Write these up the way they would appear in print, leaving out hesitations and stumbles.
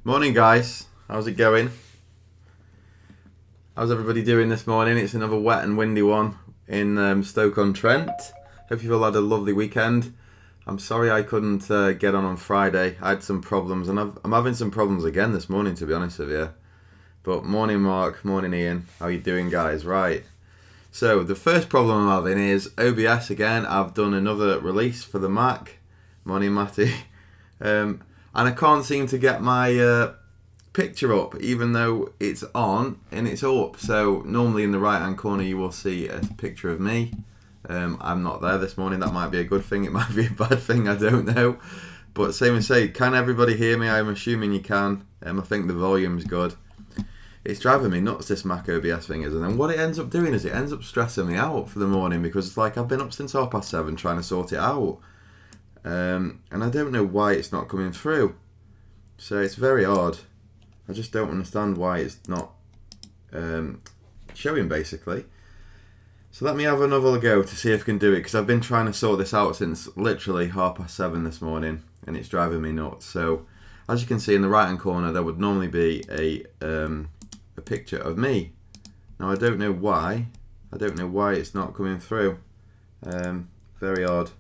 Morning guys, how's it going? How's everybody doing this morning? It's another wet and windy one in Stoke-on-Trent. Hope you've all had a lovely weekend. I'm sorry I couldn't get on Friday. I had some problems and I'm having some problems again this morning, to be honest with you. But morning Mark, morning Ian, how you doing guys? Right, so the first problem I'm having is OBS again. I've done another release for the Mac. Morning Matty. And I can't seem to get my picture up, even though it's on and it's up. So normally in the right hand corner you will see a picture of me. I'm not there this morning. That might be a good thing, it might be a bad thing, I don't know. But same as say, can everybody hear me? I'm assuming you can. I think the volume's good. It's driving me nuts, this Mac OBS thing is. And then what it ends up doing is it ends up stressing me out for the morning, because it's like I've been up since 7:30 trying to sort it out. And I don't know why it's not coming through. So it's very odd. I just don't understand why it's not showing, basically. So let me have another go to see if I can do it, because I've been trying to sort this out since literally 7:30 this morning, and it's driving me nuts. So as you can see in the right hand corner, there would normally be a picture of me. Now I don't know why. I don't know why it's not coming through. Very odd.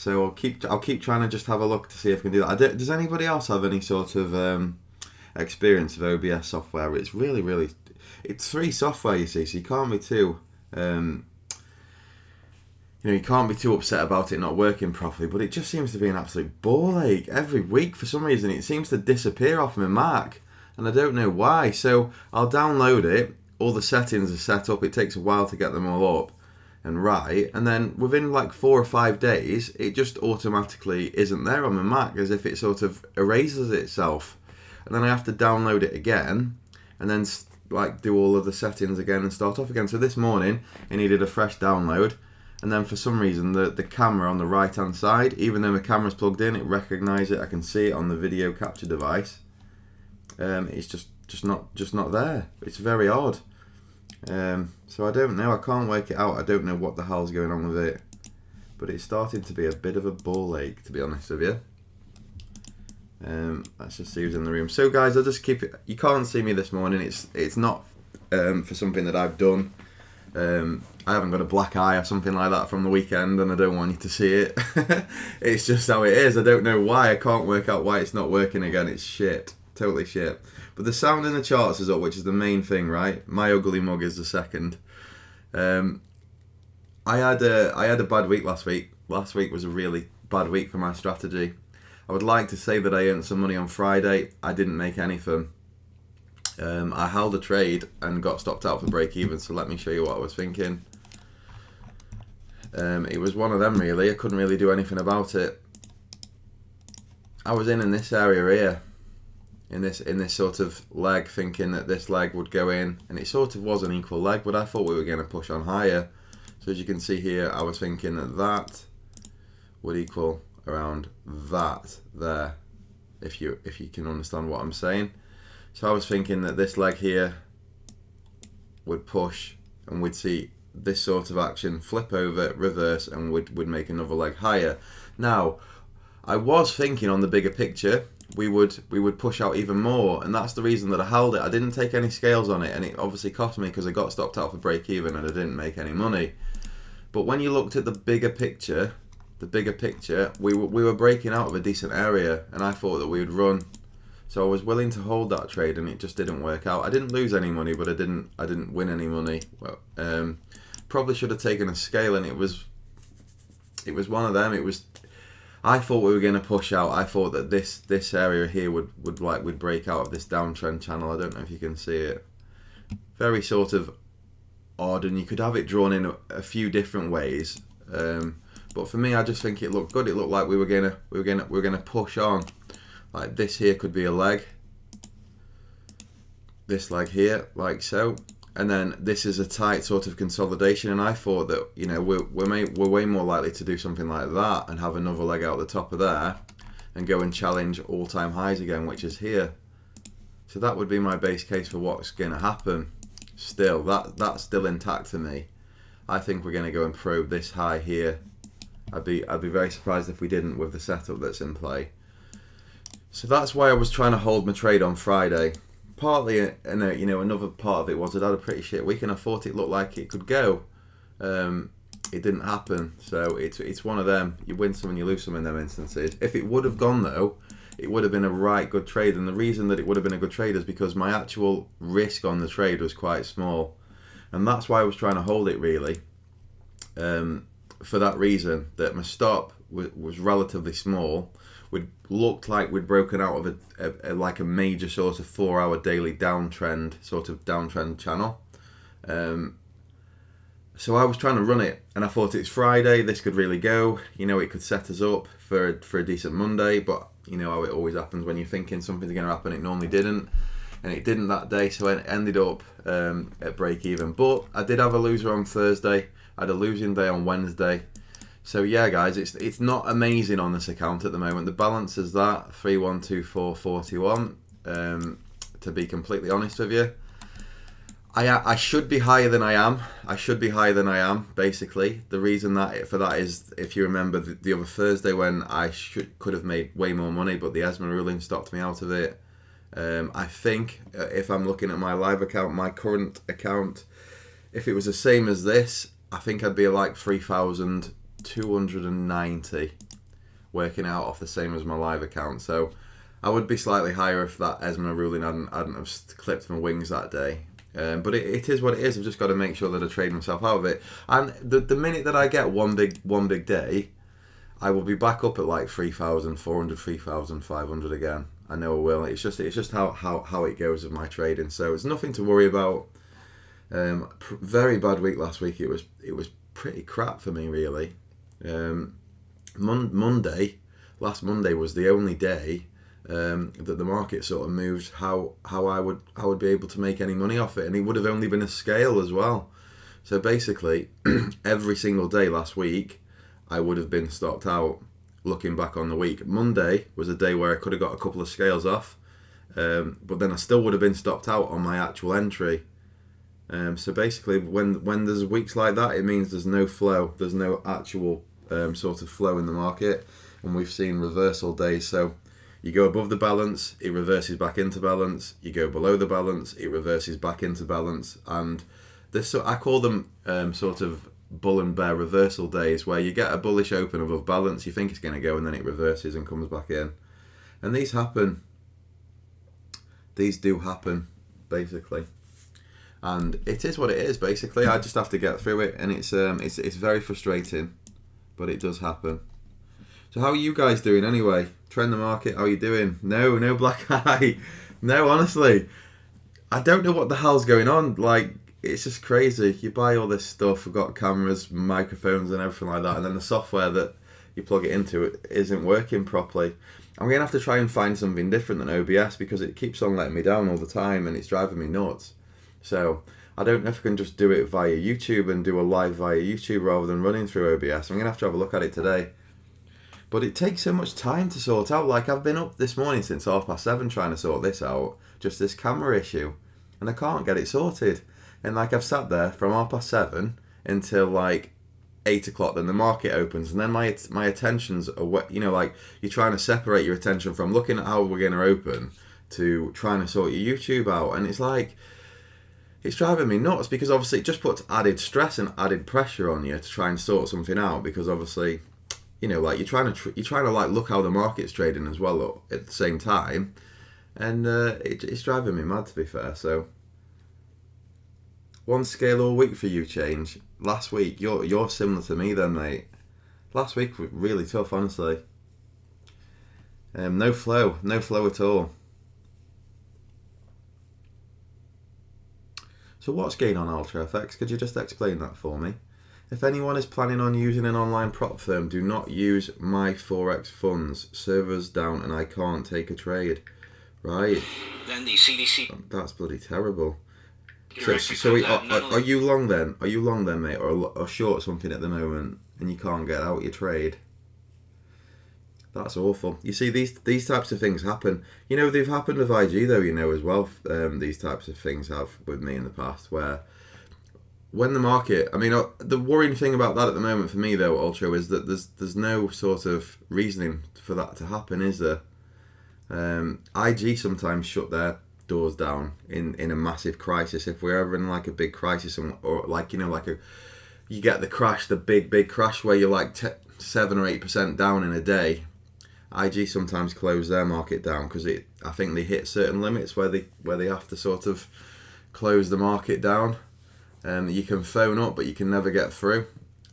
So I'll keep trying to just have a look to see if I can do that. Does anybody else have any sort of experience of OBS software? It's really it's free software, you see, so you can't be too you can't be too upset about it not working properly. But it just seems to be an absolute ball ache every week for some reason. It seems to disappear off my Mac, and I don't know why. So I'll download it. All the settings are set up. It takes a while to get them all up and right, and then within like 4 or 5 days it just automatically isn't there on my Mac, as if it sort of erases itself, and then I have to download it again and then like do all of the settings again and start off again. So this morning it needed a fresh download, and then for some reason the camera on the right hand side, even though my camera's plugged in, it recognised it. I can see it on the video capture device. It's just not there. It's very odd. So I don't know, I can't work it out. I don't know what the hell's going on with it, but it's starting to be a bit of a ball ache, to be honest with you. Let's just see who's in the room. So guys, I'll just keep it. You can't see me this morning. It's not for something that I've done. I haven't got a black eye or something like that from the weekend, and I don't want you to see it. It's just how it is. I don't know why. I can't work out why it's not working again. It's shit, totally shit. But the sound in the charts is up, which is the main thing, right? My ugly mug is the second. I had a bad week last week. Last week was a really bad week for my strategy. I would like to say that I earned some money on Friday. I didn't make anything. I held a trade and got stopped out for break even. So let me show you what I was thinking. It was one of them really. I couldn't really do anything about it. I was in this area here. In this sort of leg, thinking that this leg would go in, and it sort of was an equal leg, but I thought we were going to push on higher. So as you can see here, I was thinking that would equal around that there, if you can understand what I'm saying. So I was thinking that this leg here would push, and we'd see this sort of action flip over, reverse, and would make another leg higher. Now I was thinking on the bigger picture we would push out even more, and that's the reason that I held it. I didn't take any scales on it, and it obviously cost me because I got stopped out for break even and I didn't make any money. But when you looked at the bigger picture, we were breaking out of a decent area, and I thought that we would run. So I was willing to hold that trade, and it just didn't work out. I didn't lose any money, but I didn't win any money. Well, probably should have taken a scale, and it was one of them. I thought we were going to push out. I thought that this area here would break out of this downtrend channel. I don't know if you can see it. Very sort of odd, and you could have it drawn in a few different ways. But for me, I just think it looked good. It looked like we were gonna push on. Like this here could be a leg. This leg here, like so. And then this is a tight sort of consolidation, and I thought that we're way more likely to do something like that and have another leg out the top of there and go and challenge all-time highs again, which is here. So that would be my base case for what's going to happen. Still, that's still intact to me. I think we're going to go and probe this high here. I'd be very surprised if we didn't with the setup that's in play. So that's why I was trying to hold my trade on Friday. Partly, another part of it was I'd had a pretty shit week and I thought it looked like it could go. It didn't happen. So it's one of them. You win some and you lose some in them instances. If it would have gone though, it would have been a right good trade. And the reason that it would have been a good trade is because my actual risk on the trade was quite small. And that's why I was trying to hold it really. For that reason, that my stop was relatively small. We looked like we'd broken out of a major sort of 4-hour daily downtrend channel. So I was trying to run it, and I thought it's Friday. This could really go. It could set us up for a decent Monday. But how it always happens when you're thinking something's going to happen. It normally didn't, and it didn't that day. So it ended up at break even. But I did have a loser on Thursday. I had a losing day on Wednesday. So yeah, guys, it's not amazing on this account at the moment. The balance is that 312441. To be completely honest with you, I should be higher than I am. Basically, the reason for that is, if you remember the other Thursday when I could have made way more money, but the ESMA ruling stopped me out of it. I think if I'm looking at my live account, my current account, if it was the same as this, I think I'd be like 3,290, working out off the same as my live account. So I would be slightly higher if that ESMA ruling hadn't have clipped my wings that day. But it is what it is. I've just got to make sure that I trade myself out of it. And the minute that I get one big day, I will be back up at like 3,400, 3,500 again. I know I will. It's just how it goes with my trading. So it's nothing to worry about. Very bad week last week. It was pretty crap for me really. Last Monday was the only day that the market sort of moved how I would be able to make any money off it, and it would have only been a scale as well. So basically, every single day last week, I would have been stopped out. Looking back on the week, Monday was a day where I could have got a couple of scales off, but then I still would have been stopped out on my actual entry. So basically, when there's weeks like that, it means there's no flow, there's no actual sort of flow in the market, and we've seen reversal days. So you go above the balance, it reverses back into balance. You go below the balance, it reverses back into balance. And this, I call them sort of bull and bear reversal days, where you get a bullish open above balance, you think it's going to go, and then it reverses and comes back in. And these happen. These do happen, basically. And it is what it is, basically. I just have to get through it, and it's very frustrating, but it does happen. So how are you guys doing anyway? Trend the market, how are you doing? No black eye. No, honestly, I don't know what the hell's going on. Like, it's just crazy. You buy all this stuff, we've got cameras, microphones and everything like that, and then the software that you plug it into it isn't working properly. I'm going to have to try and find something different than OBS, because it keeps on letting me down all the time and it's driving me nuts. So I don't know if I can just do it via YouTube and do a live via YouTube rather than running through OBS. I'm going to have a look at it today. But it takes so much time to sort out. Like, I've been up this morning since 7:30 trying to sort this out, just this camera issue, and I can't get it sorted. And like, I've sat there from 7:30 until like 8 o'clock, then the market opens, and then my attention's away. Like, you're trying to separate your attention from looking at how we're going to open to trying to sort your YouTube out, and it's like, it's driving me nuts, because obviously it just puts added stress and added pressure on you to try and sort something out, because obviously, like, you're trying to like look how the market's trading as well at the same time, and it's driving me mad, to be fair. So one scale all week for you change. Last week, you're similar to me then, mate. Last week was really tough, honestly. No flow at all. So what's going on, UltraFX? Could you just explain that for me? If anyone is planning on using an online prop firm, do not use my Forex funds. Servers down and I can't take a trade. Right. Then the CDC. That's bloody terrible. So are you long then? Are you long then, mate, or short something at the moment, and you can't get out your trade? That's awful. You see, these types of things happen. They've happened with IG though, as well. These types of things have with me in the past, where when the market, the worrying thing about that at the moment for me though, Ultra, is that there's no sort of reasoning for that to happen, is there? IG sometimes shut their doors down in a massive crisis. If we're ever in like a big crisis, or like, you know, like you get the crash, the big crash where you're like 7 or 8% down in a day. IG sometimes close their market down because I think they hit certain limits where they have to sort of close the market down. You can phone up, but you can never get through.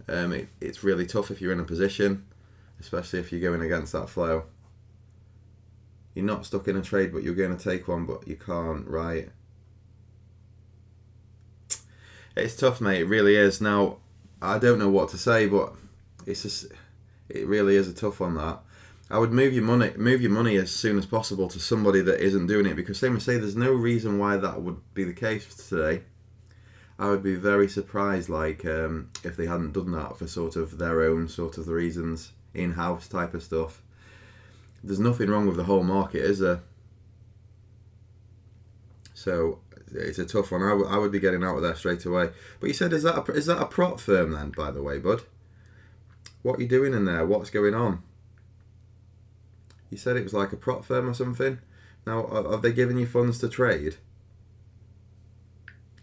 It's really tough if you're in a position, especially if you're going against that flow. You're not stuck in a trade, but you're going to take one, but you can't, right? It's tough, mate. It really is. Now, I don't know what to say, but it really is a tough one, that. I would move your money as soon as possible to somebody that isn't doing it, because same as say, there's no reason why that would be the case today. I would be very surprised, like, if they hadn't done that for sort of their own sort of reasons, in-house type of stuff. There's nothing wrong with the whole market, is there? So it's a tough one. I would be getting out of there straight away. But you said, is that a prop firm then, by the way, bud? What are you doing in there? What's going on? You said it was like a prop firm or something. Now, are they giving you funds to trade?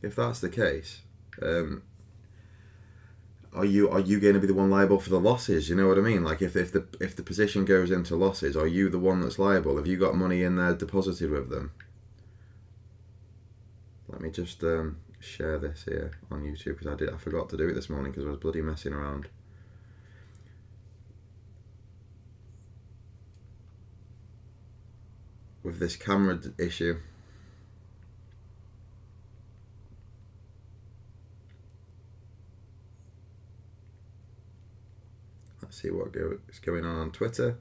If that's the case, are you going to be the one liable for the losses? You know what I mean? Like if the position goes into losses, are you the one that's liable? Have you got money in there deposited with them? Let me just share this here on YouTube, because I forgot to do it this morning because I was bloody messing around. With this camera issue. Let's see what is going on Twitter.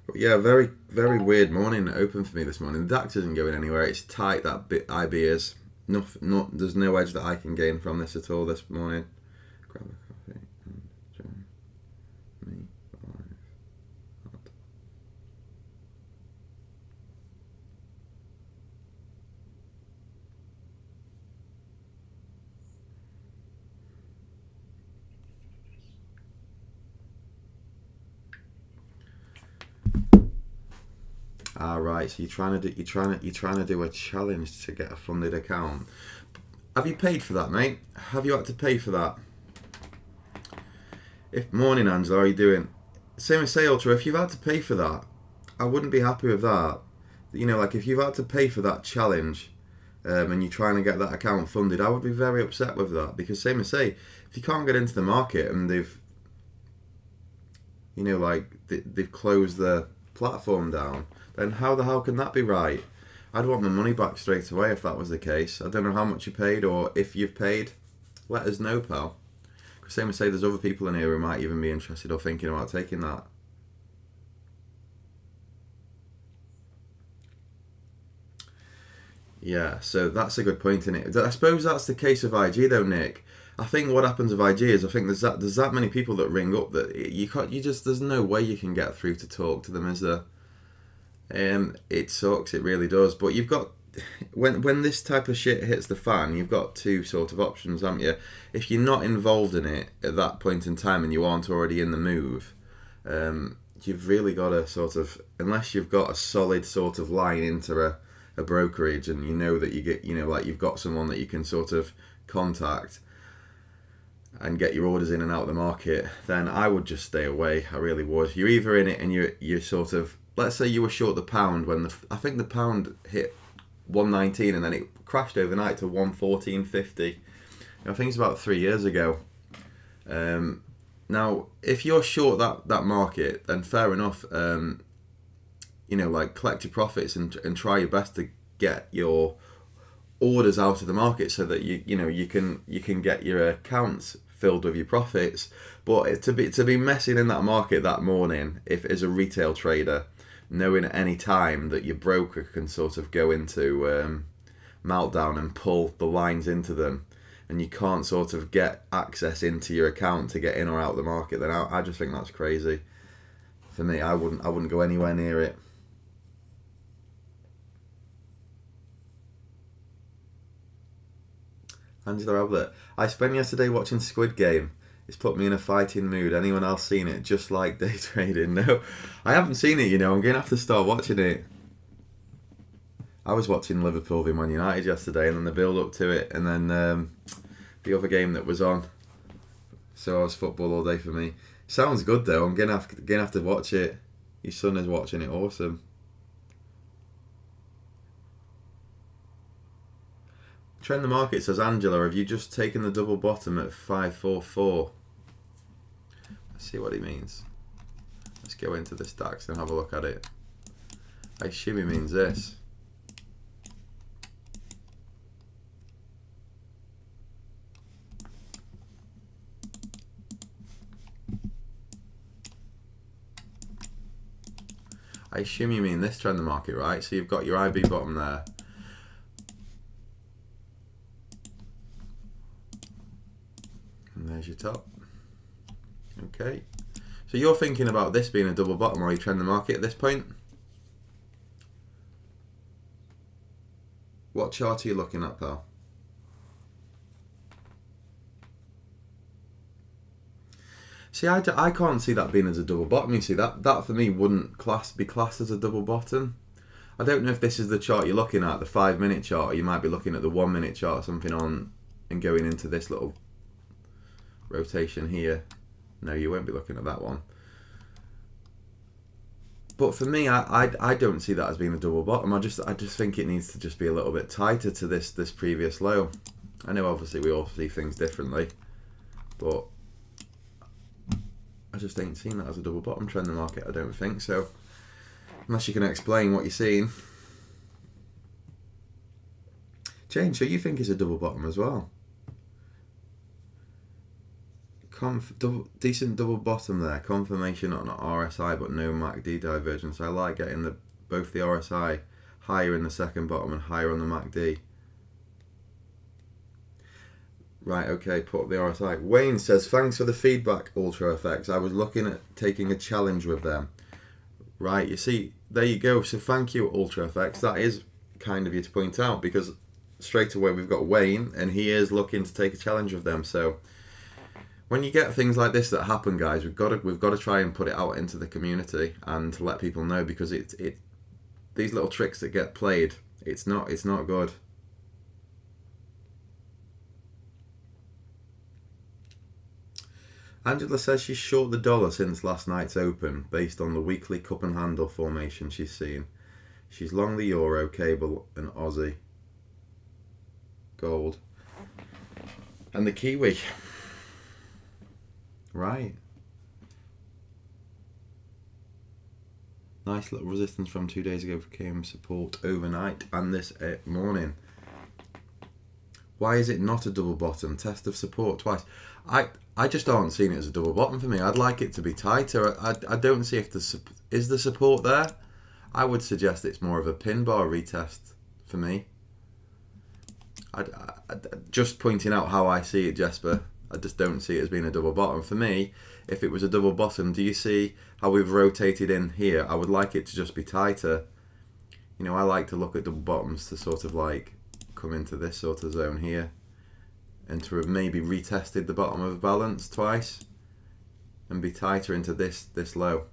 But yeah, very, very weird morning open for me this morning. The DAX isn't going anywhere. It's tight, that bit IB is. There's no edge that I can gain from this at all this morning. Grab a coffee and join me live. Right. So you're trying to do a challenge to get a funded account. Have you paid for that, mate? Have you had to pay for that? Morning, Angela, how are you doing? Same as say, Ultra, if you've had to pay for that, I wouldn't be happy with that. You know, like if you've had to pay for that challenge, and you're trying to get that account funded, I would be very upset with that, because same as say, if you can't get into the market and they've closed the platform down, then how the hell can that be right? I'd want my money back straight away if that was the case. I don't know how much you paid, or if you've paid, let us know, pal. Because same as say, there's other people in here who might even be interested or thinking about taking that. Yeah, so that's a good point in it. I suppose that's the case of IG though, Nick. I think what happens with IG is, I think there's that many people that ring up that there's no way you can get through to talk to them, is there? It sucks, it really does. But you've got, when this type of shit hits the fan, you've got two sort of options, haven't you? If you're not involved in it at that point in time and you aren't already in the move, you've really got to sort of, unless you've got a solid sort of line into a brokerage, and you know that you've got someone that you can sort of contact and get your orders in and out of the market, then I would just stay away. I really would. You're either in it and you're sort of, let's say you were short the pound when I think the pound hit 119 and then it crashed overnight to 114.50. I think it's about 3 years ago. Now, if you're short that market, then fair enough. Collect your profits and try your best to get your orders out of the market so that you can get your accounts filled with your profits. But to be messing in that market that morning, if as a retail trader, knowing at any time that your broker can sort of go into meltdown and pull the lines into them, and you can't sort of get access into your account to get in or out of the market, then I just think that's crazy. For me, I wouldn't go anywhere near it. Angela Ablett, I spent yesterday watching Squid Game. It's put me in a fighting mood. Anyone else seen it? Just like day trading? No, I haven't seen it, you know. I'm going to have to start watching it. I was watching Liverpool v Man United yesterday, and then the build-up to it, and then the other game that was on. So I was football all day for me. Sounds good, though. I'm going to have to watch it. Your son is watching it. Awesome. Trend the market, says Angela. Have you just taken the double bottom at 544? Let's see what he means. Let's go into this DAX and have a look at it. I assume he means this. I assume you mean this trend the market, right? So you've got your IB bottom there. And there's your top. Okay. So you're thinking about this being a double bottom, or you trend the market at this point? What chart are you looking at, pal? See, I can't see that being as a double bottom. You see, that for me wouldn't be classed as a double bottom. I don't know if this is the chart you're looking at, the 5-minute chart, or you might be looking at the 1-minute chart or something on and going into this little rotation here. No, you won't be looking at that one. But for me, I don't see that as being a double bottom. I just think it needs to just be a little bit tighter to this previous low. I know obviously we all see things differently, but I just ain't seen that as a double bottom trend in the market. I don't think so, unless you can explain what you're seeing. Jane, so you think it's a double bottom as well? Decent double bottom there. Confirmation on RSI, but no MACD divergence. I like getting both the RSI higher in the second bottom and higher on the MACD. Right, okay, put up the RSI. Wayne says, thanks for the feedback, Ultra FX. I was looking at taking a challenge with them. Right, you see, there you go. So thank you, Ultra FX. That is kind of you to point out, because straight away we've got Wayne, and he is looking to take a challenge with them. So when you get things like this that happen, guys, we've got to try and put it out into the community and to let people know, because these little tricks that get played, it's not good. Angela says she's short the dollar since last night's open, based on the weekly cup and handle formation she's seen. She's long the euro, cable, and Aussie gold, and the Kiwi. Right. Nice little resistance from 2 days ago became support overnight and this morning. Why is it not a double bottom? Test of support twice. I just aren't seeing it as a double bottom for me. I'd like it to be tighter. I don't see if is the support there. I would suggest it's more of a pin bar retest for me. I just pointing out how I see it, Jesper. I just don't see it as being a double bottom. For me, if it was a double bottom, do you see how we've rotated in here? I would like it to just be tighter. You know, I like to look at double bottoms to sort of like come into this sort of zone here, and to have maybe retested the bottom of the balance twice and be tighter into this low.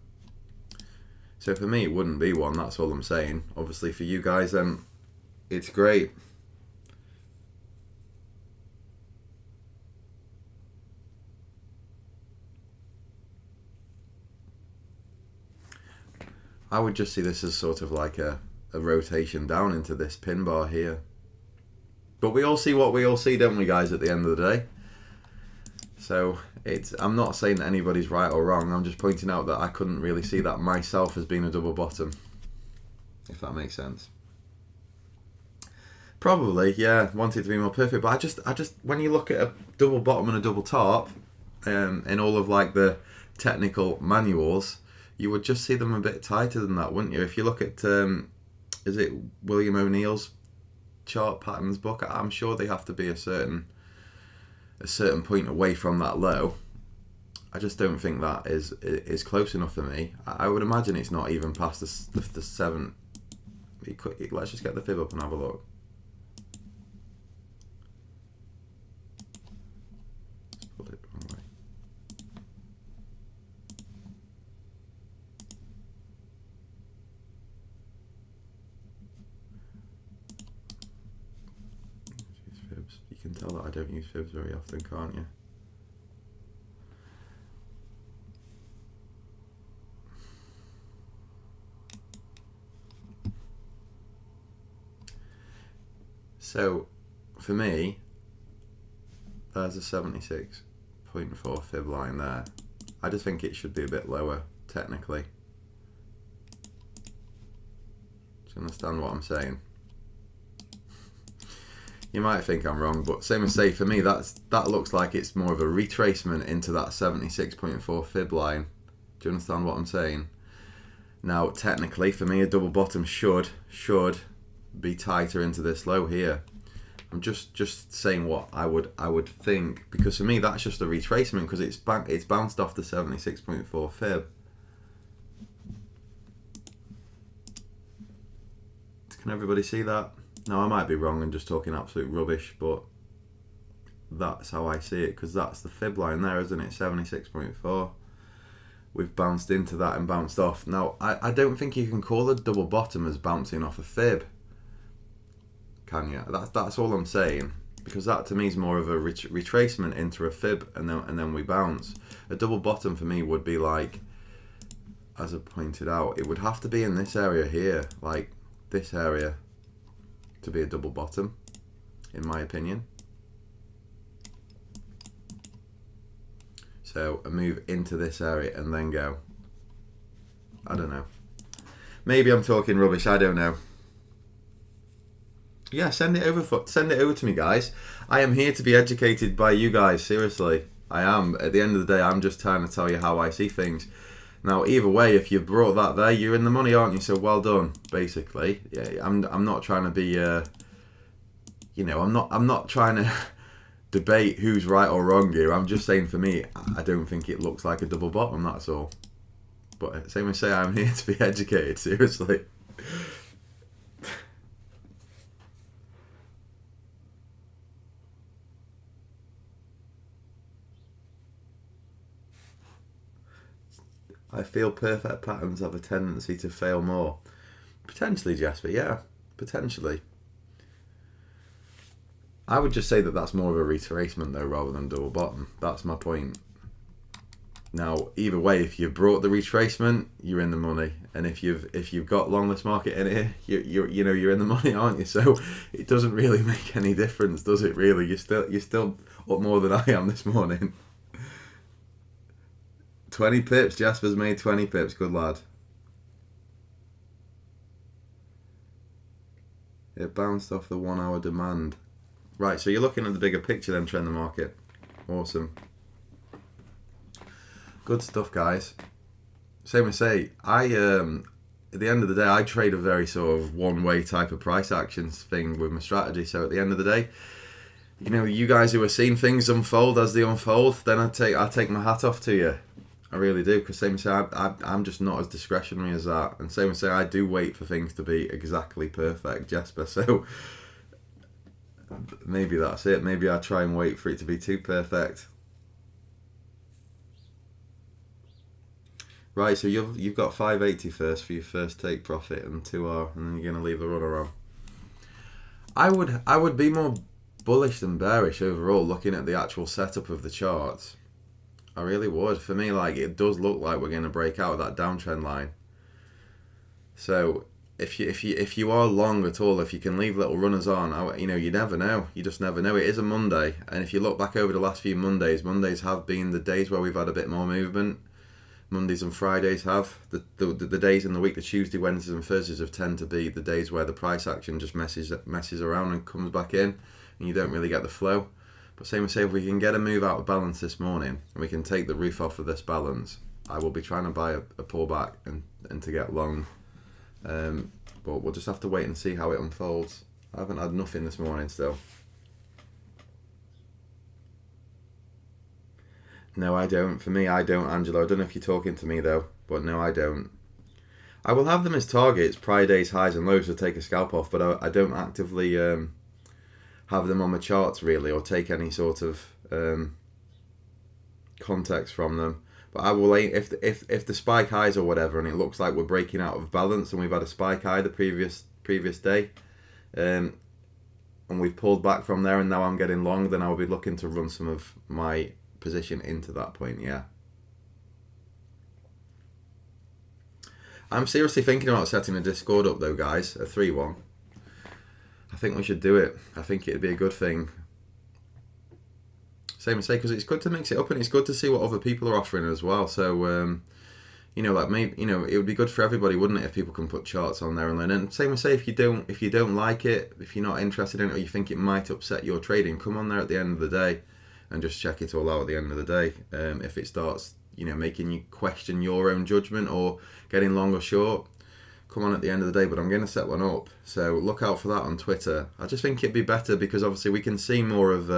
So for me, it wouldn't be one. That's all I'm saying. Obviously for you guys, it's great. I would just see this as sort of like a rotation down into this pin bar here. But we all see what we all see, don't we, guys, at the end of the day? So I'm not saying that anybody's right or wrong. I'm just pointing out that I couldn't really see that myself as being a double bottom, if that makes sense. Probably, yeah, wanted to be more perfect. But I just when you look at a double bottom and a double top, in all of like the technical manuals, you would just see them a bit tighter than that, wouldn't you? If you look at, is it William O'Neill's chart patterns book? I'm sure they have to be a certain point away from that low. I just don't think that is close enough for me. I would imagine it's not even past the 7. Let's just get the fib up and have a look. Let's put it the wrong way. I don't use fibs very often, can't you? So, for me, there's a 76.4 fib line there. I just think it should be a bit lower, technically. Do you understand what I'm saying? You might think I'm wrong, but same as say, for me, that looks like it's more of a retracement into that 76.4 fib line. Do you understand what I'm saying? Now, technically, for me, a double bottom should be tighter into this low here. I'm just saying what I would think, because for me that's just a retracement, because it's bounced off the 76.4 fib. Can everybody see that? Now, I might be wrong and just talking absolute rubbish, but that's how I see it, because that's the fib line there, isn't it? 76.4. We've bounced into that and bounced off. Now, I don't think you can call a double bottom as bouncing off a fib. Can you? That's all I'm saying, because that to me is more of a retracement into a fib, and then we bounce. A double bottom for me would be like, as I pointed out, it would have to be in this area here, like this area, to be a double bottom, in my opinion. So a move into this area and then go. I don't know. Maybe I'm talking rubbish. I don't know. Yeah, send it over to me, guys. I am here to be educated by you guys, seriously. I am. At the end of the day, I'm just trying to tell you how I see things. Now, either way, if you brought that there, you're in the money, aren't you? So well done, basically. Yeah, I'm not trying to be I'm not trying to debate who's right or wrong here. I'm just saying, for me, I don't think it looks like a double bottom, that's all. But same as say, I'm here to be educated, seriously. I feel perfect patterns have a tendency to fail more. Potentially, Jasper, yeah, potentially. I would just say that that's more of a retracement though, rather than double bottom. That's my point. Now, either way, if you've brought the retracement, you're in the money, and if you've got long this market in here, you're in the money, aren't you? So it doesn't really make any difference, does it? Really, you're still up more than I am this morning. 20 pips, Jasper's made 20 pips, good lad. It bounced off the 1 hour demand. Right, so you're looking at the bigger picture then, trend the market. Awesome. Good stuff, guys. Same as say, at the end of the day, I trade a very sort of one-way type of price actions thing with my strategy. So at the end of the day, you guys who are seeing things unfold as they unfold, then I take my hat off to you. I really do, because same as say, I'm just not as discretionary as that. And same as say, I do wait for things to be exactly perfect, Jasper. So maybe that's it. Maybe I try and wait for it to be too perfect. Right, so you've got 580 first for your first take profit and 2R, and then you're going to leave the runner on. I would be more bullish than bearish overall, looking at the actual setup of the charts. I really would. For me, like, it does look like we're going to break out of that downtrend line. So if you are long at all, if you can leave little runners on, you never know. You just never know. It is a Monday, and if you look back over the last few Mondays have been the days where we've had a bit more movement. Mondays and Fridays have. The days in the week, the Tuesday, Wednesdays and Thursdays have tend to be the days where the price action just messes around and comes back in, and you don't really get the flow. But same as say, if we can get a move out of balance this morning and we can take the roof off of this balance, I will be trying to buy a pullback and to get long. But we'll just have to wait and see how it unfolds. I haven't had nothing this morning still. No, I don't. For me, I don't, Angelo. I don't know if you're talking to me though, but no, I don't. I will have them as targets, prior days, highs and lows to take a scalp off, but I don't actively have them on the charts really, or take any sort of context from them. But I will, if the spike highs or whatever, and it looks like we're breaking out of balance, and we've had a spike high the previous day, and we've pulled back from there and now I'm getting long, then I'll be looking to run some of my position into that point, yeah. I'm seriously thinking about setting a Discord up though, guys, a 3-1. I think we should do it. I think it'd be a good thing. Same as say, because it's good to mix it up and it's good to see what other people are offering as well. So, like maybe, it would be good for everybody, wouldn't it, if people can put charts on there and learn. And same as say, if you don't like it, if you're not interested in it, or you think it might upset your trading, come on there at the end of the day and just check it all out at the end of the day. If it starts, making you question your own judgment or getting long or short, come on at the end of the day. But I'm going to set one up, so look out for that on Twitter. I just think it'd be better because obviously we can see more of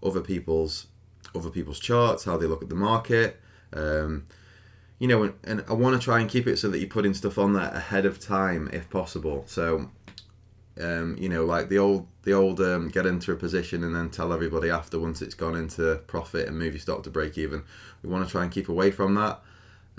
other people's charts, how they look at the market. And I want to try and keep it so that you're putting stuff on there ahead of time if possible. So, like the old get into a position and then tell everybody after once it's gone into profit and move your stock to break even. We want to try and keep away from that,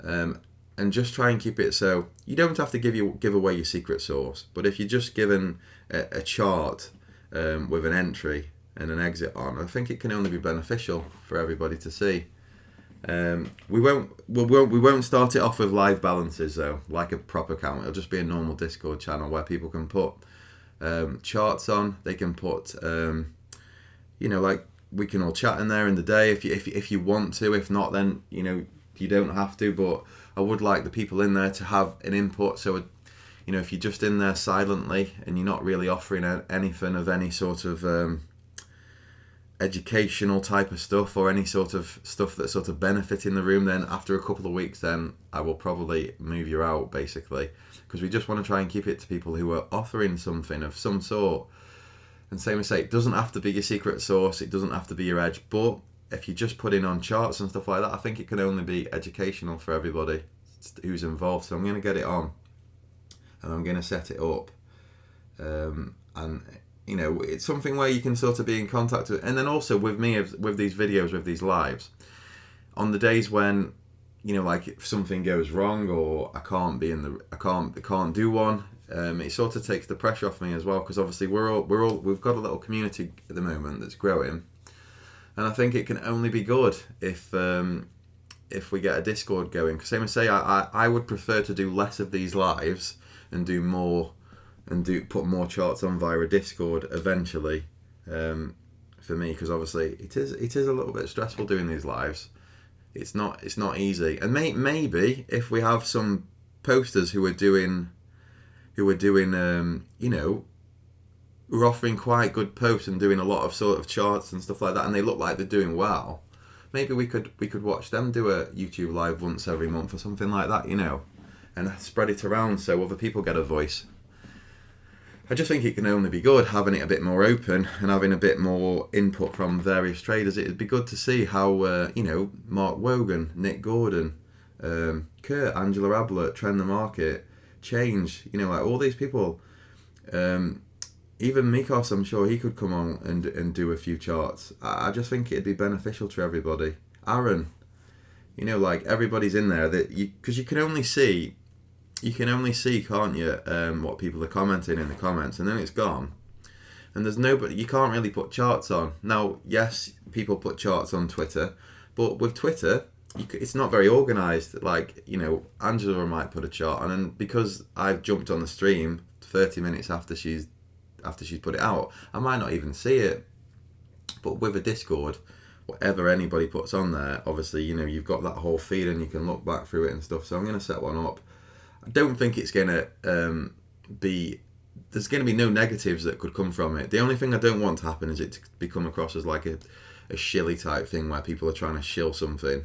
and just try and keep it so you don't have to give away your secret sauce. But if you're just given a chart with an entry and an exit on, I think it can only be beneficial for everybody to see. We won't start it off with live balances though, like a prop account. It'll just be a normal Discord channel where people can put charts on. They can put like we can all chat in there in the day if you want to. If not, then you don't have to. But I would like the people in there to have an input. So if you're just in there silently and you're not really offering anything of any sort of educational type of stuff or any sort of stuff that's sort of benefiting the room, then after a couple of weeks then I will probably move you out, basically, because we just want to try and keep it to people who are offering something of some sort. And same as say, it doesn't have to be your secret sauce, it doesn't have to be your edge, but if you just put in on charts and stuff like that, I think it can only be educational for everybody who's involved. So I'm going to get it on and I'm going to set it up, and it's something where you can sort of be in contact with, and then also with me with these videos, with these lives, on the days when like if something goes wrong or I can't do one, it sort of takes the pressure off me as well, because obviously we've got a little community at the moment that's growing, and I think it can only be good if we get a Discord going. Because same as say, I would prefer to do less of these lives and do more. And put more charts on via a Discord eventually, for me, because obviously it is a little bit stressful doing these lives. It's not easy, and maybe if we have some posters who are doing, who are offering quite good posts and doing a lot of sort of charts and stuff like that, and they look like they're doing well, maybe we could watch them do a YouTube live once every month or something like that, and spread it around so other people get a voice. I just think it can only be good having it a bit more open and having a bit more input from various traders. It'd be good to see how, Mark Wogan, Nick Gordon, Kurt, Angela Ablett, Trend the Market, Change, like all these people. Even Mikos, I'm sure he could come on and do a few charts. I just think it'd be beneficial to everybody. Aaron, like everybody's in there, because you can only see, can't you, what people are commenting in the comments, and then it's gone. And there's nobody, you can't really put charts on. Now, yes, people put charts on Twitter, but with Twitter, it's not very organised. Like, Angela might put a chart on, and because I've jumped on the stream 30 minutes after she's put it out, I might not even see it. But with a Discord, whatever anybody puts on there, obviously, you've got that whole feed and you can look back through it and stuff. So I'm going to set one up. I don't think it's going to there's going to be no negatives that could come from it. The only thing I don't want to happen is it to become across as like a shilly type thing where people are trying to shill something.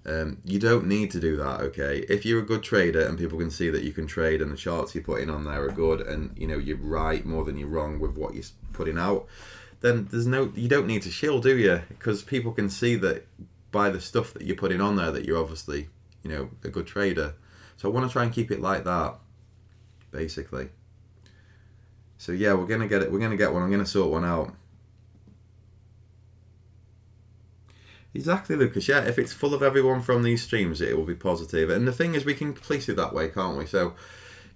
You don't need to do that, okay? If you're a good trader and people can see that you can trade and the charts you're putting on there are good and you're right more than you're wrong with what you're putting out, then you don't need to shill, do you? Because people can see that by the stuff that you're putting on there that you're obviously a good trader. So I want to try and keep it like that, basically. So yeah, we're gonna get it. We're gonna get one. I'm gonna sort one out. Exactly, Lucas. Yeah, if it's full of everyone from these streams, it will be positive. And the thing is, we can police it that way, can't we? So,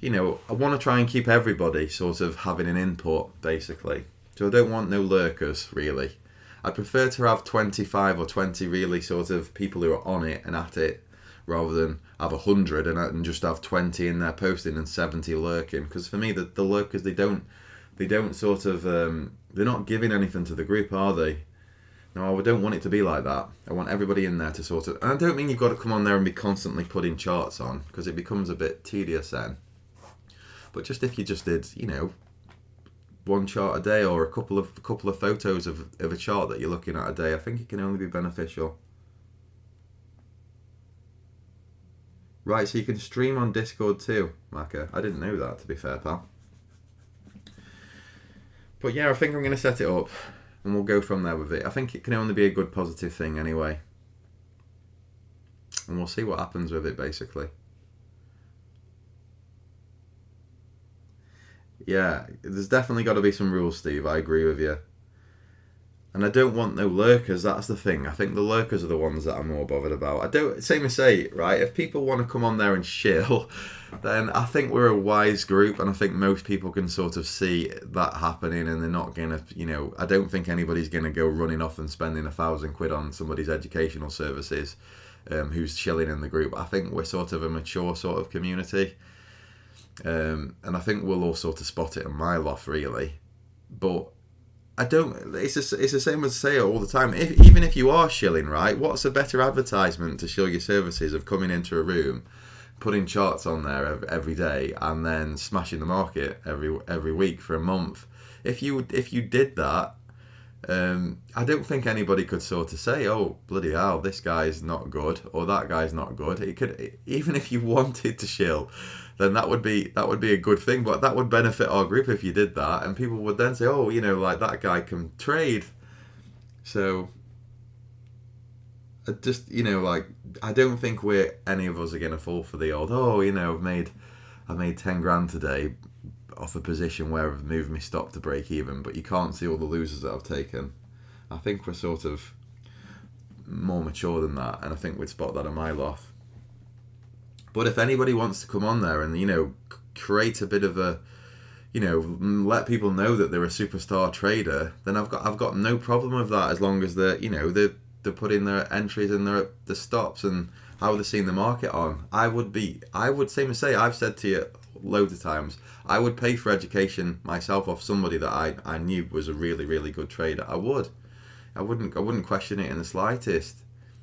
I want to try and keep everybody sort of having an input, basically. So I don't want no lurkers, really. I prefer to have 25 or 20 really sort of people who are on it and at it, rather than have 100 and just have 20 in there posting and 70 lurking. Because for me, the lurkers, they don't sort of, they're not giving anything to the group, are they? No, I don't want it to be like that. I want everybody in there to sort of, and I don't mean you've got to come on there and be constantly putting charts on, because it becomes a bit tedious then. But just if you just did, one chart a day, or a couple of photos of a chart that you're looking at a day, I think it can only be beneficial. Right, so you can stream on Discord too, Maka. I didn't know that, to be fair, pal. But yeah, I think I'm going to set it up, and we'll go from there with it. I think it can only be a good positive thing anyway. And we'll see what happens with it, basically. Yeah, there's definitely got to be some rules, Steve. I agree with you. And I don't want no lurkers, that's the thing. I think the lurkers are the ones that I'm more bothered about. Same as say, right, if people want to come on there and shill, then I think we're a wise group, and I think most people can sort of see that happening, and they're not going to, I don't think anybody's going to go running off and spending £1,000 on somebody's educational services who's chilling in the group. I think we're sort of a mature sort of community. And I think we'll all sort of spot it a mile off, really. But it's the same as say it all the time. Even if you are shilling, right, what's a better advertisement to shill your services of coming into a room, putting charts on there every day, and then smashing the market every week for a month? If you did that, I don't think anybody could sort of say, oh, bloody hell, this guy's not good, or that guy's not good. It could, even if you wanted to shill, then that would be a good thing. But that would benefit our group if you did that, and people would then say, oh, like that guy can trade. So I just, I don't think any of us are going to fall for the old, I've made 10 grand today off a position where I've moved my stop to break even, but you can't see all the losers that I've taken. I think we're sort of more mature than that, and I think we'd spot that a mile off. But if anybody wants to come on there and, create a bit of a, let people know that they're a superstar trader, then I've got no problem with that, as long as they're putting their entries and the stops and how they're seeing the market on. I would say, I've said to you loads of times, I would pay for education myself off somebody that I knew was a really, really good trader. I wouldn't question it in the slightest.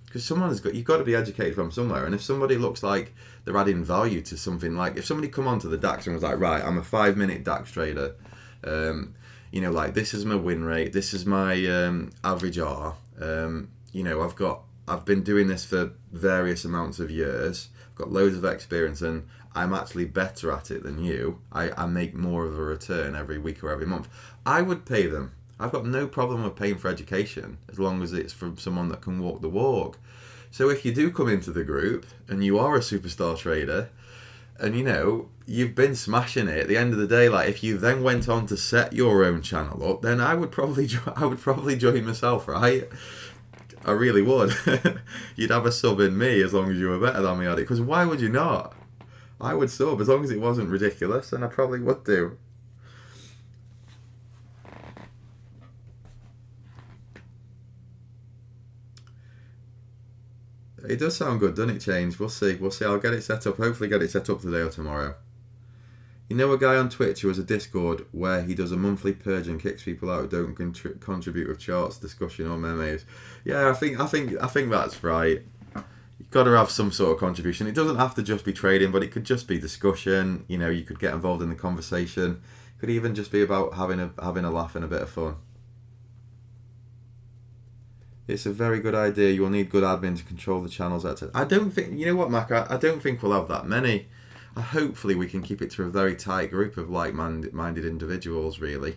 Because you've got to be educated from somewhere, and if somebody looks like they're adding value to something, like if somebody come onto the DAX and was like, right, I'm a 5-minute DAX trader, like this is my win rate, this is my average R, I've been doing this for various amounts of years, I've got loads of experience, and I'm actually better at it than you. I make more of a return every week or every month. I would pay them. I've got no problem with paying for education, as long as it's from someone that can walk the walk. So if you do come into the group and you are a superstar trader, and you've been smashing it, at the end of the day, like if you then went on to set your own channel up, then I would probably join myself, right? I really would. You'd have a sub in me as long as you were better than me at it. Because why would you not? I would sub as long as it wasn't ridiculous, and I probably would do. It does sound good, doesn't it, Change? We'll see. I'll get it set up. Hopefully get it set up today or tomorrow. You know a guy on Twitch who has a Discord where he does a monthly purge and kicks people out who don't contribute with charts, discussion or memes? Yeah, I think that's right. You've got to have some sort of contribution. It doesn't have to just be trading, but it could just be discussion. You could get involved in the conversation. It could even just be about having a laugh and a bit of fun. It's a very good idea. You will need good admin to control the channels. I don't think, you know what, Mac, I don't think we'll have that many. Hopefully we can keep it to a very tight group of like-minded individuals, really.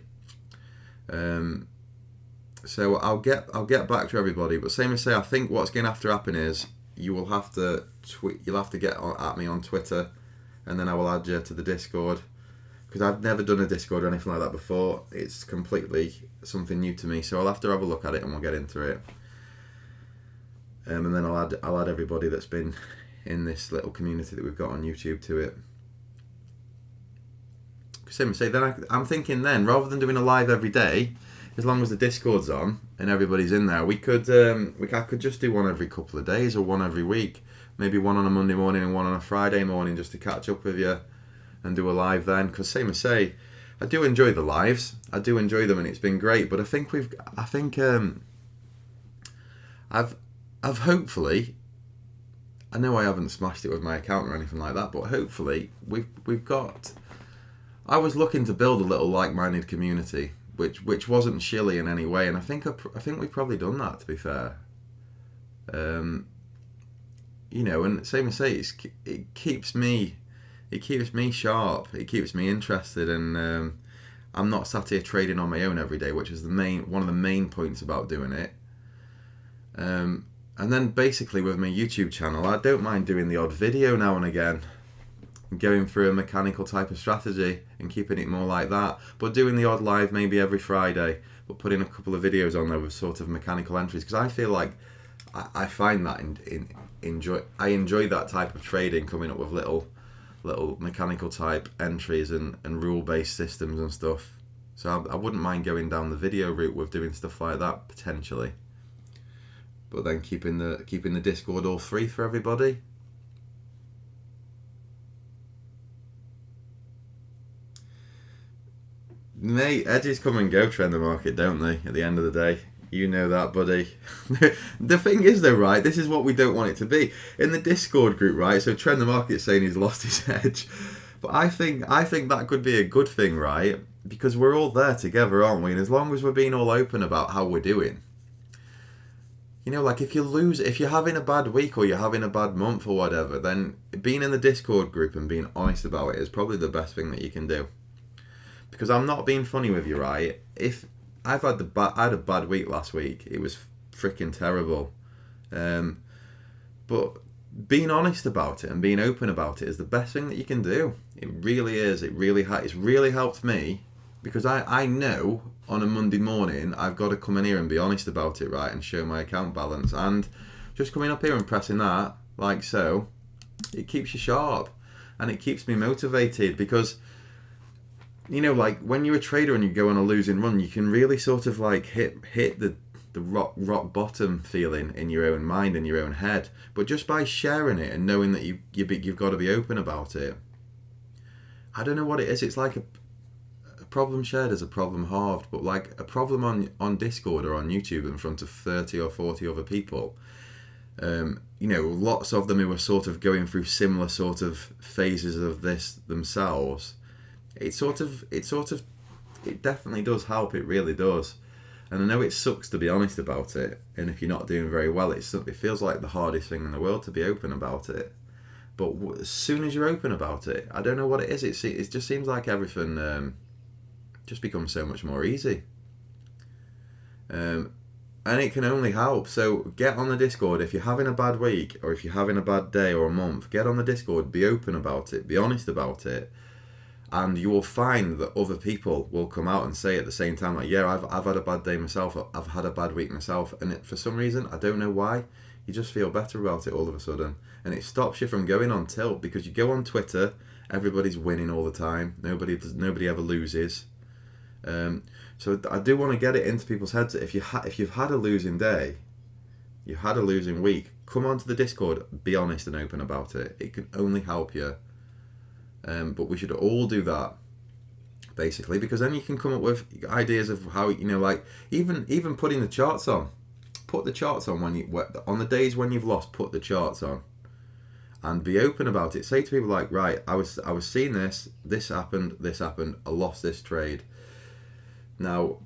So I'll get back to everybody. But same as say, I think what's going to have to happen is you'll have to get at me on Twitter, and then I will add you to the Discord. Because I've never done a Discord or anything like that before. It's completely something new to me, so I'll have to have a look at it and we'll get into it. And then I'll add everybody that's been in this little community that we've got on YouTube to it. Same as say, then I'm thinking then, rather than doing a live every day, as long as the Discord's on and everybody's in there, I could just do one every couple of days or one every week. Maybe one on a Monday morning and one on a Friday morning, just to catch up with you and do a live then. Because same as say, I do enjoy the lives. I do enjoy them, and it's been great. But I've hopefully, I know I haven't smashed it with my account or anything like that, but hopefully we've got. I was looking to build a little like-minded community, which wasn't shilly in any way, and I think we've probably done that, to be fair. And same as say, it keeps me sharp. It keeps me interested, and I'm not sat here trading on my own every day, which is one of the main points about doing it. And then basically with my YouTube channel, I don't mind doing the odd video now and again, going through a mechanical type of strategy and keeping it more like that, but doing the odd live maybe every Friday, but putting a couple of videos on there with sort of mechanical entries, because I feel like I find that I enjoy that type of trading, coming up with little mechanical type entries and rule based systems and stuff. So I wouldn't mind going down the video route with doing stuff like that potentially, but then keeping the Discord all free for everybody. Mate, edges come and go, trend the market, don't they? At the end of the day, you know that, buddy. The thing is, though, right? This is what we don't want it to be in the Discord group, right? So trend the market's saying he's lost his edge, but I think that could be a good thing, right? Because we're all there together, aren't we? And as long as we're being all open about how we're doing, like if you're having a bad week or you're having a bad month or whatever, then being in the Discord group and being honest about it is probably the best thing that you can do. Because I'm not being funny with you, right? If I had a bad week last week, it was freaking terrible. But being honest about it and being open about it is the best thing that you can do. It really is. It's really helped me, because I know on a Monday morning I've got to come in here and be honest about it, right, and show my account balance. And just coming up here and pressing that like so, it keeps you sharp and it keeps me motivated, because like when you're a trader and you go on a losing run, you can really sort of like hit the rock bottom feeling in your own mind, in your own head. But just by sharing it and knowing that you've got to be open about it, I don't know what it is. It's like a problem shared is a problem halved, but like a problem on Discord or on YouTube in front of 30 or 40 other people. Lots of them who are sort of going through similar sort of phases of this themselves. It definitely does help. It really does. And I know it sucks to be honest about it, and if you're not doing very well, it feels like the hardest thing in the world to be open about it. But as soon as you're open about it, I don't know what it is. It just seems like everything just becomes so much more easy. And it can only help. So get on the Discord if you're having a bad week or if you're having a bad day or a month. Get on the Discord, be open about it, be honest about it. And you will find that other people will come out and say at the same time, like, yeah, I've had a bad day myself, I've had a bad week myself, and for some reason, I don't know why, you just feel better about it all of a sudden, and it stops you from going on tilt, because you go on Twitter, everybody's winning all the time, nobody ever loses. So I do want to get it into people's heads that if you've had a losing day, you've had a losing week, come onto the Discord, be honest and open about it. It can only help you. But we should all do that, basically, because then you can come up with ideas of how, like even putting the charts on. Put the charts on on the days when you've lost. Put the charts on, and be open about it. Say to people like, right, I was seeing this happened, I lost this trade. Now,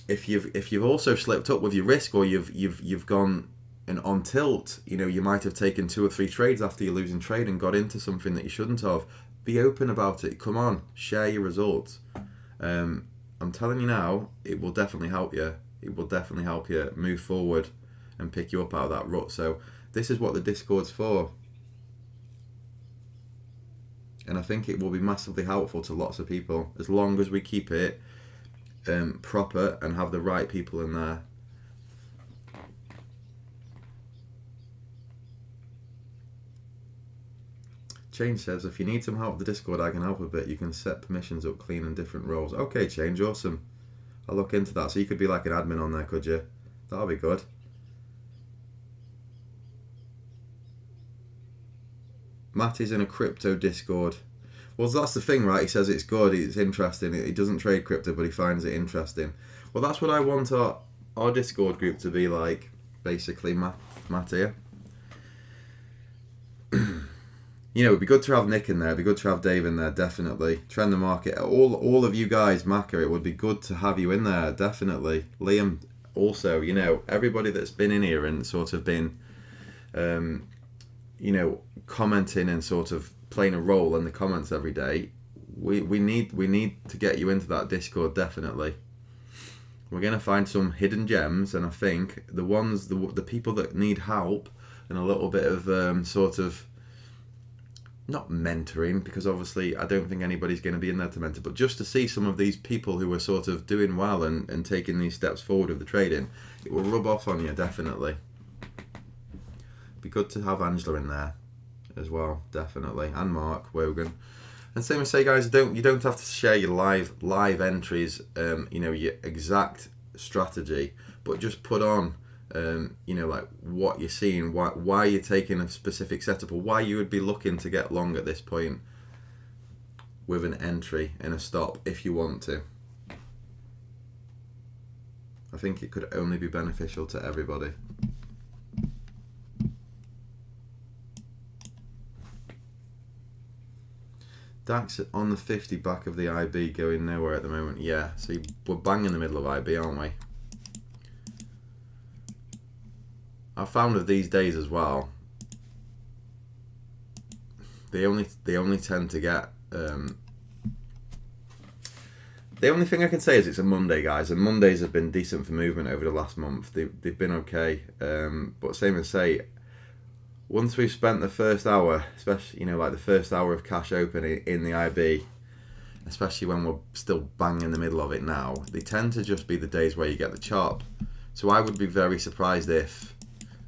if you've also slipped up with your risk, or you've gone and on tilt, you might have taken 2 or 3 trades after your losing trade and got into something that you shouldn't have. Be open about it. Come on, share your results. I'm telling you now, it will definitely help you. It will definitely help you move forward and pick you up out of that rut. So this is what the Discord's for. And I think it will be massively helpful to lots of people, as long as we keep it proper and have the right people in there. Change says, if you need some help with the Discord, I can help a bit. You can set permissions up clean in different roles. Okay, Change, awesome. I'll look into that. So you could be like an admin on there, could you? That'll be good. Matty's in a crypto Discord. Well, that's the thing, right? He says it's good, it's interesting. He doesn't trade crypto, but he finds it interesting. Well, that's what I want our Discord group to be like, basically, Matt here. You know, it'd be good to have Nick in there. It'd be good to have Dave in there, definitely. Trend the market. All of you guys, Macca, it would be good to have you in there, definitely. Liam, also, you know, everybody that's been in here and sort of been, you know, commenting and sort of playing a role in the comments every day. We need to get you into that Discord, definitely. We're gonna find some hidden gems, and I think the people that need help and a little bit of sort of, not mentoring, because obviously I don't think anybody's going to be in there to mentor, but just to see some of these people who are sort of doing well and taking these steps forward with the trading, it will rub off on you, definitely. Be good to have Angela in there as well, definitely, and Mark Wogan. And same as say, guys, you don't have to share your live entries, you know, your exact strategy, but just put on, you know, like what you're seeing, why you're taking a specific setup, or why you would be looking to get long at this point with an entry and a stop if you want to. I think it could only be beneficial to everybody. DAX on the 50 back of the IB, going nowhere at the moment. Yeah, so we're bang in the middle of IB, aren't we? I found of these days as well, they only tend to get, the only thing I can say is it's a Monday, guys, and Mondays have been decent for movement over the last month. They've been okay, but same as say, once we've spent the first hour, especially, you know, like the first hour of cash open in the IB, especially when we're still bang in the middle of it now, they tend to just be the days where you get the chop. So I would be very surprised if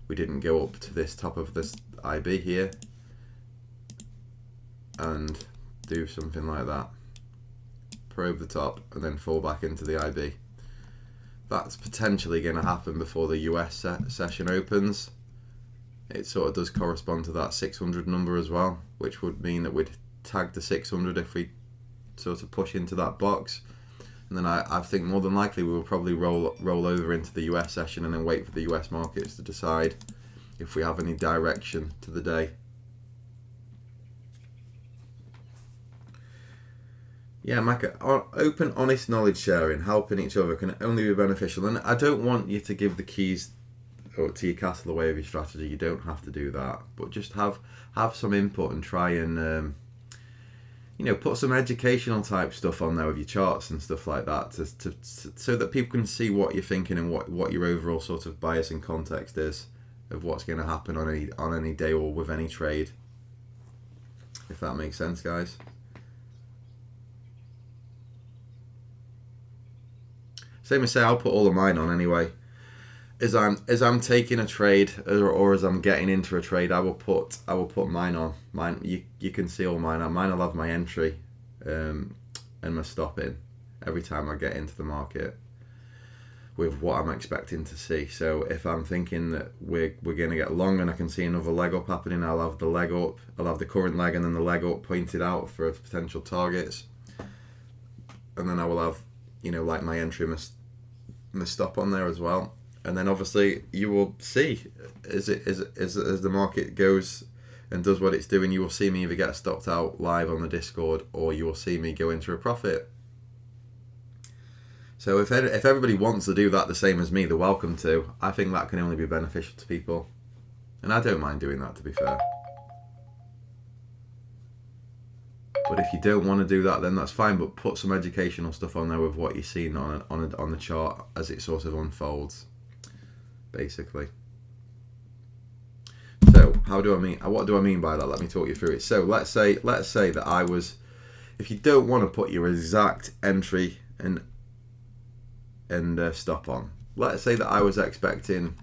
we didn't go up to this top of this IB here and do something like that. Probe the top and then fall back into the IB. That's potentially going to happen before the US session opens. It sort of does correspond to that 600 number as well, which would mean that we'd tag the 600 if we sort of push into that box. And then I think more than likely we will probably roll over into the US session and then wait for the US markets to decide if we have any direction to the day. Yeah, Macca, open, honest knowledge sharing, helping each other can only be beneficial. And I don't want you to give the keys to your castle away of your strategy. You don't have to do that, but just have some input and try and you know, put some educational type stuff on there with your charts and stuff like that, so that people can see what you're thinking and what your overall sort of bias and context is of what's going to happen on any day or with any trade. If that makes sense, guys. Same as say, I'll put all of mine on anyway. As I'm taking a trade or as I'm getting into a trade, I will put mine on. Mine, you can see all mine. Mine will have my entry and my stop in every time I get into the market with what I'm expecting to see. So if I'm thinking that we're going to get long and I can see another leg up happening, I'll have the leg up. I'll have the current leg and then the leg up pointed out for potential targets, and then I will have, you know, like my entry and my stop on there as well. And then obviously you will see as the market goes and does what it's doing, you will see me either get stopped out live on the Discord or you will see me go into a profit. So if everybody wants to do that the same as me, they're welcome to. I think that can only be beneficial to people. And I don't mind doing that, to be fair. But if you don't want to do that, then that's fine. But put some educational stuff on there with what you're seeing on the chart as it sort of unfolds, basically. So what do I mean by that? Let me talk you through it. So let's say that I was, if you don't want to put your exact entry and stop on, let's say that I was expecting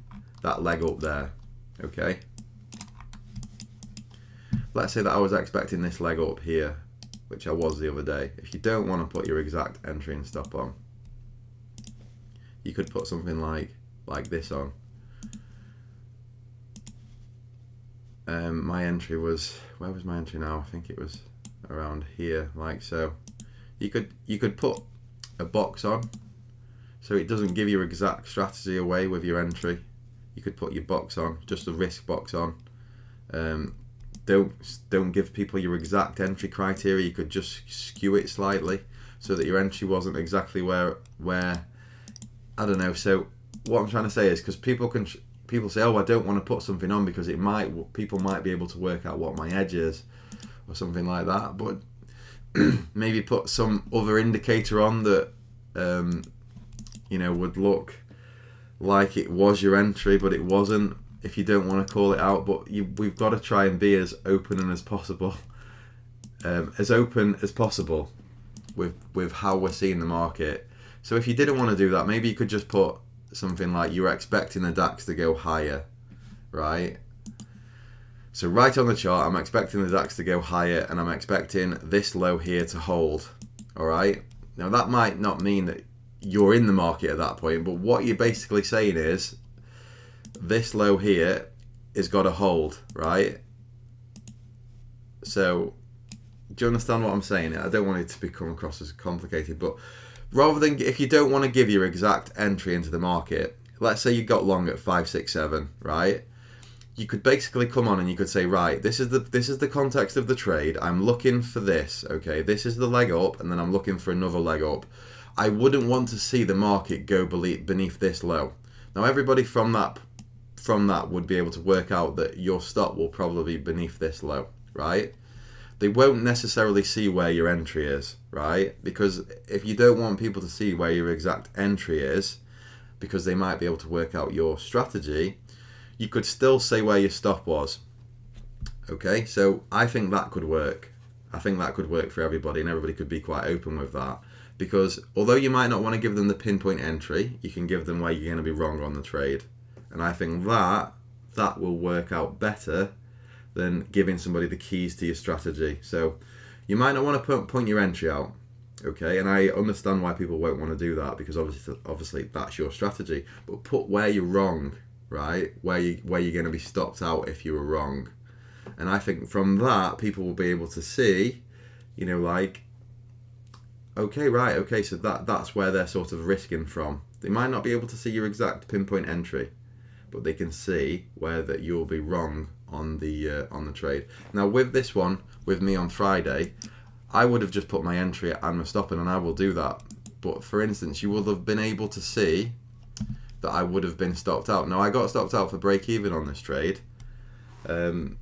that leg up there, okay? Let's say that I was expecting this leg up here, which I was the other day. If you don't want to put your exact entry and stop on, you could put something like this on. My entry was, where was my entry now? I think it was around here, like so. You could put a box on, so it doesn't give your exact strategy away with your entry. You could put your box on, just a risk box on. Don't give people your exact entry criteria. You could just skew it slightly so that your entry wasn't exactly where I don't know. So what I'm trying to say is, because people say, oh, I don't want to put something on because people might be able to work out what my edge is or something like that. But maybe put some other indicator on that would look like it was your entry, but it wasn't, if you don't want to call it out. But we've got to try and be as open and as possible, with how we're seeing the market. So if you didn't want to do that, maybe you could just put something like, you're expecting the DAX to go higher, right? So right on the chart, I'm expecting the DAX to go higher, and I'm expecting this low here to hold, all right? Now that might not mean that you're in the market at that point, but what you're basically saying is, this low here is got to hold, right? So do you understand what I'm saying? I don't want it to come across as complicated, but rather than, if you don't want to give your exact entry into the market, let's say you got long at 567, right? You could basically come on and you could say, right, this is the context of the trade. I'm looking for this, okay? This is the leg up, and then I'm looking for another leg up. I wouldn't want to see the market go beneath this low. Now, everybody from that would be able to work out that your stop will probably be beneath this low, right? They won't necessarily see where your entry is, right? Because if you don't want people to see where your exact entry is, because they might be able to work out your strategy, you could still say where your stop was. Okay, so I think that could work. I think that could work for everybody, and everybody could be quite open with that. Because although you might not want to give them the pinpoint entry, you can give them where you're going to be wrong on the trade. And I think that will work out better than giving somebody the keys to your strategy. So you might not want to point your entry out, okay? And I understand why people won't want to do that, because obviously that's your strategy. But put where you're wrong, right? Where you're going to be stopped out if you were wrong. And I think from that, people will be able to see, okay, so that's where they're sort of risking from. They might not be able to see your exact pinpoint entry, but they can see where that you'll be wrong on the trade. Now with this one, with me on Friday, I would have just put my entry and my stop in, and I will do that. But for instance, you will have been able to see that I would have been stopped out. Now I got stopped out for break even on this trade, and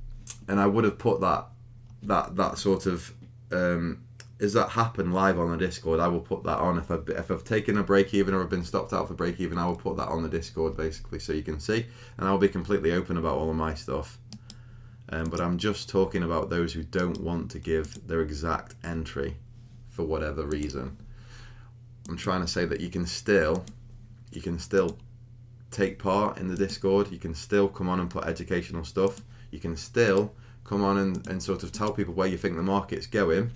I would have put that sort of is that happen live on the Discord. I will put that on if I've taken a break even or I've been stopped out for break even. I will put that on the Discord basically, so you can see, and I'll be completely open about all of my stuff. But I'm just talking about those who don't want to give their exact entry for whatever reason. I'm trying to say that you can still take part in the Discord. You can still come on and put educational stuff. You can still come on and sort of tell people where you think the market's going,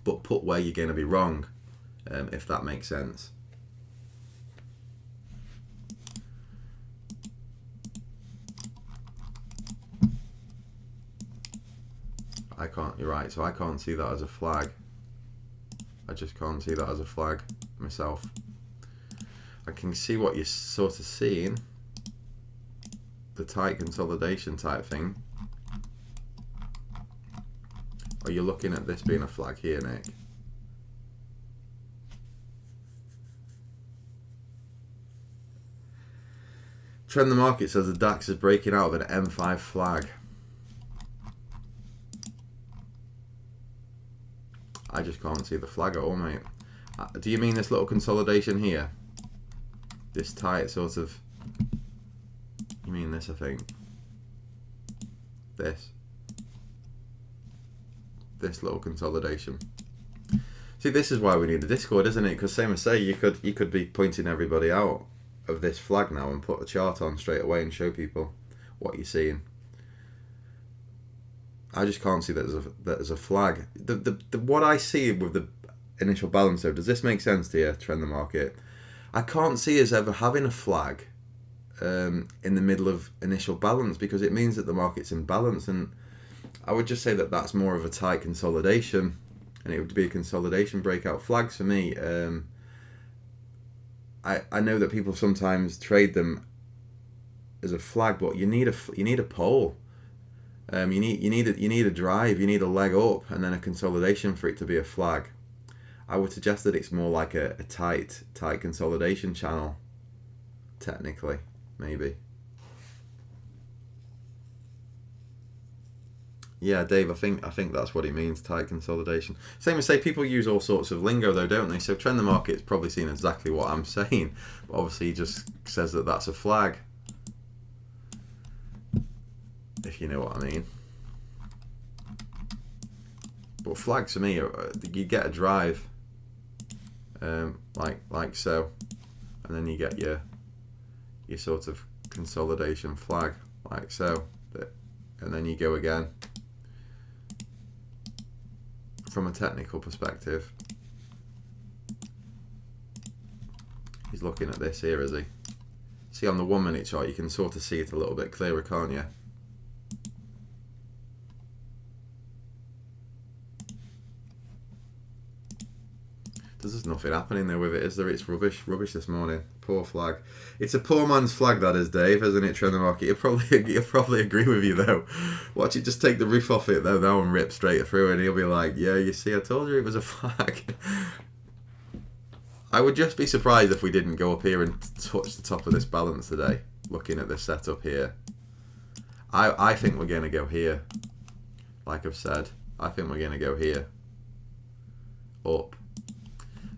but put where you're going to be wrong, if that makes sense. You're right, so I can't see that as a flag. I just can't see that as a flag myself. I can see what you're sort of seeing, the tight consolidation type thing. Are you looking at this being a flag here, Nick? Trend the Market says the DAX is breaking out of an M5 flag. I just can't see the flag at all, mate. Do you mean this little consolidation here? This tight sort of... You mean this, I think. This little consolidation. See, this is why we need a Discord, isn't it? Because same as say, you could be pointing everybody out of this flag now and put a chart on straight away and show people what you're seeing. I just can't see that as a flag. The what I see with the initial balance though, does this make sense to you, Trend the Market? I can't see us ever having a flag in the middle of initial balance, because it means that the market's in balance, and I would just say that that's more of a tight consolidation, and it would be a consolidation breakout. Flags for me, I know that people sometimes trade them as a flag, but you need a pole. You need a drive, you need a leg up, and then a consolidation for it to be a flag. I would suggest that it's more like a tight consolidation channel, technically, maybe. Yeah, Dave, I think that's what he means, tight consolidation. Same as, say, people use all sorts of lingo though, don't they? So trend the market's probably seen exactly what I'm saying, but obviously he just says that that's a flag, if you know what I mean. But flags for me, you get a drive, like so, and then you get your sort of consolidation flag, like so, and then you go again. From a technical perspective, he's looking at this here, is he? See, on the 1 minute chart, you can sort of see it a little bit clearer, can't you? There's just nothing happening there with it, is there? It's rubbish this morning. Poor flag. It's a poor man's flag, that is, Dave, isn't it, trend the market? He'll probably agree with you, though. Watch it just take the roof off it, though, now, and rip straight through, and he'll be like, yeah, you see, I told you it was a flag. I would just be surprised if we didn't go up here and touch the top of this balance today, looking at this setup here. I think we're going to go here, like I've said. I think we're going to go here, up.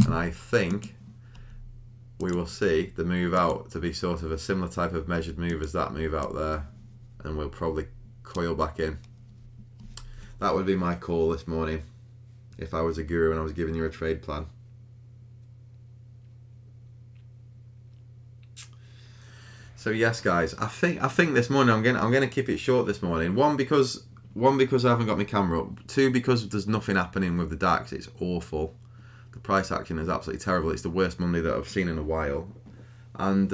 And I think we will see the move out to be sort of a similar type of measured move as that move out there, and we'll probably coil back in. That would be my call this morning if I was a guru and I was giving you a trade plan. So yes, guys, I think this morning I'm gonna keep it short this morning. One because I haven't got my camera up. Two, because there's nothing happening with the DAX. It's awful. The price action is absolutely terrible. It's the worst Monday that I've seen in a while. And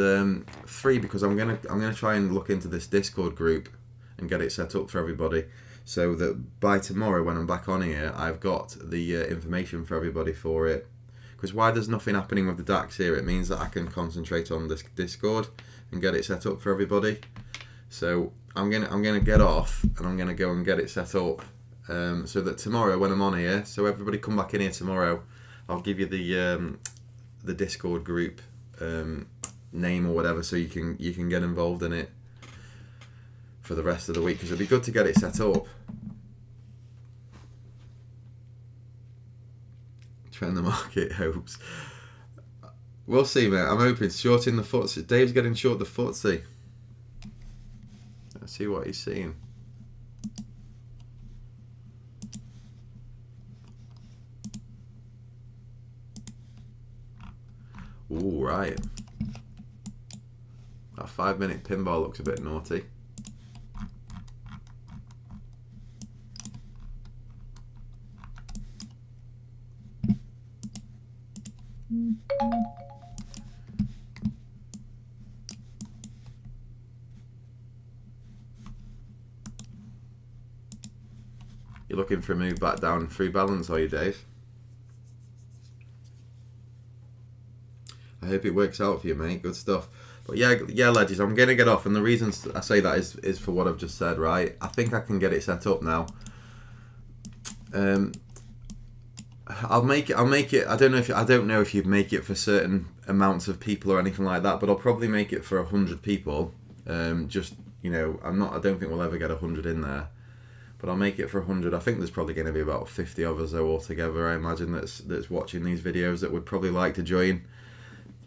three, because I'm gonna try and look into this Discord group and get it set up for everybody, so that by tomorrow when I'm back on here, I've got the information for everybody for it. Because why there's nothing happening with the DAX here, it means that I can concentrate on this Discord and get it set up for everybody. So I'm gonna get off and I'm gonna go and get it set up, so that tomorrow when I'm on here, so everybody come back in here tomorrow, I'll give you the Discord group name or whatever, so you can get involved in it for the rest of the week, because it'd be good to get it set up. Trend the market hopes. We'll see, mate. I'm hoping shorting the FTSE. Dave's getting short the FTSE. Let's see what he's seeing. Ooh, right. That 5 minute pinball looks a bit naughty. You're looking for a move back down through balance, are you, Dave? I hope it works out for you, mate. Good stuff. But yeah, ledges, I'm going to get off, and the reason I say that is for what I've just said, right? I think I can get it set up now. I'll make it. I don't know if you'd make it for certain amounts of people or anything like that, but I'll probably make it for 100 people. Just, you know, I don't think we'll ever get 100 in there, but I'll make it for 100. I think there's probably going to be about 50 of us though altogether. I imagine that's watching these videos that would probably like to join.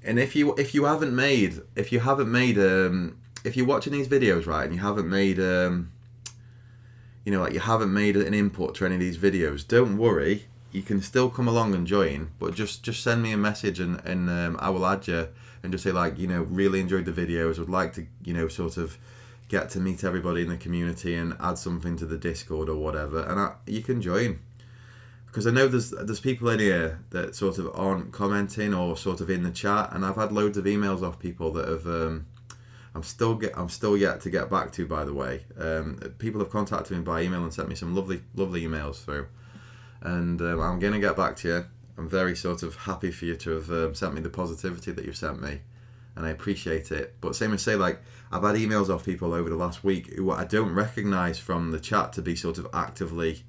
And if you're watching these videos, right, and you haven't made you haven't made an input to any of these videos, don't worry. You can still come along and join, but just send me a message and I will add you, and just say, like, you know, really enjoyed the videos, would like to, you know, sort of get to meet everybody in the community and add something to the Discord or whatever, and you can join. because I know there's people in here that sort of aren't commenting or sort of in the chat, and I've had loads of emails off people that have I'm still yet to get back to, by the way. People have contacted me by email and sent me some lovely emails through, and I'm gonna get back to you. I'm very sort of happy for you to have sent me the positivity that you've sent me, and I appreciate it. But same as say, like, I've had emails off people over the last week who I don't recognise from the chat to be sort of actively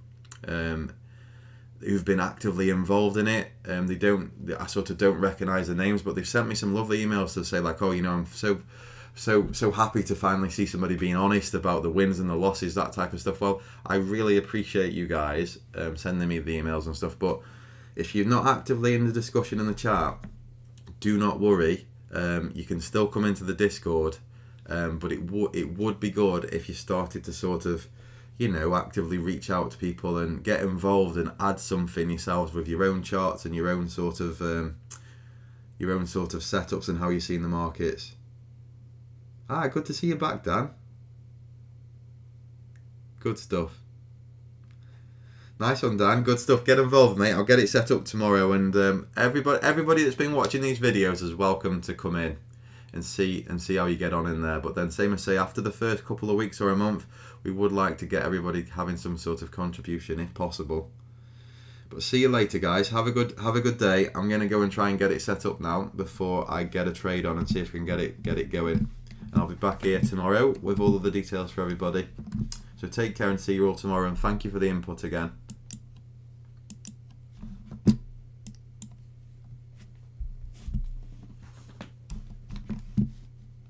who've been actively involved in it. I sort of don't recognise the names, but they've sent me some lovely emails to say, like, oh, you know, I'm so happy to finally see somebody being honest about the wins and the losses, that type of stuff. Well, I really appreciate you guys sending me the emails and stuff, but if you're not actively in the discussion in the chat, do not worry. You can still come into the Discord, but it would be good if you started to sort of, you know, actively reach out to people and get involved and add something yourselves with your own charts and your own sort of setups and how you're seeing the markets. Good to see you back, Dan. Good stuff. Nice one, Dan. Good stuff. Get involved, mate. I'll get it set up tomorrow, and everybody that's been watching these videos is welcome to come in and see how you get on in there. But then, same as say, after the first couple of weeks or a month, we would like to get everybody having some sort of contribution if possible. But see you later, guys. Have a good day. I'm gonna go and try and get it set up now before I get a trade on and see if we can get it going. And I'll be back here tomorrow with all of the details for everybody. So take care and see you all tomorrow, and thank you for the input again.